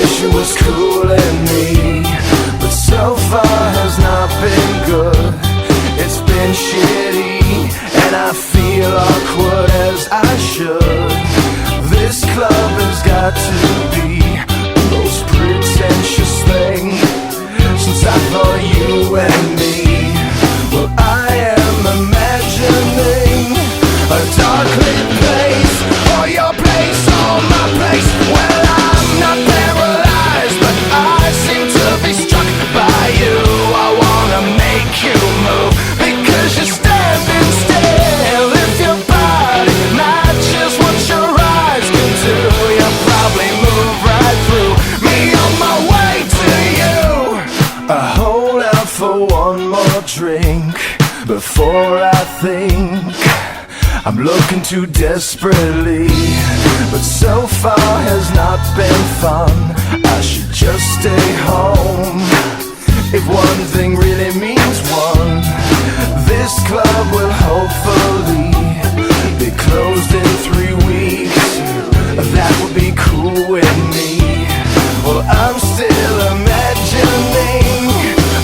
wish it was cooling me, but so far has not been good. It's been shitty, and I feel awkward as I should. This club has got to be the most pretentious thing since I thought you and me. Well, I am imagining a dark lit place, or your place, or my place. Well, I'm not paralyzed, but I seem to be struck by you. I wanna make you move, because you're standing still. If your body matches what your eyes can do, you'll probably move right through me on my way to you. I hold out for one more drink before I think I'm looking too desperately, but so far has not been fun. I should just stay home. If one thing really means one, this club will hopefully be closed in 3 weeks. That would be cool with me. Well, I'm still imagining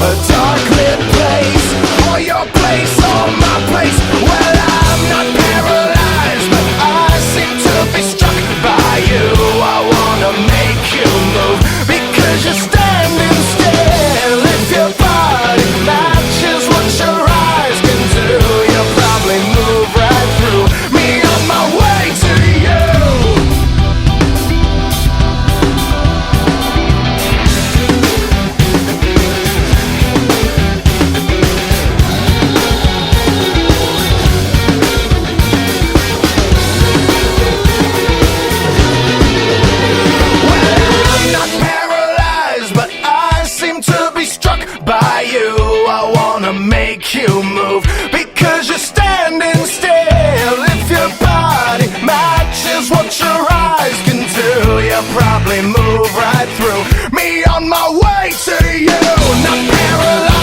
a dark lit place, or your place, or my place. Well, I'm not paralyzed, but I seem to be struck by you. I wanna make you move, because you're standing still. If your body matches what your eyes can do, you'll probably move right through me on my way to you. By you, I wanna make you move, because you're standing still. If your body matches what your eyes can do, you'll probably move right through me on my way to you. Not paralyzed.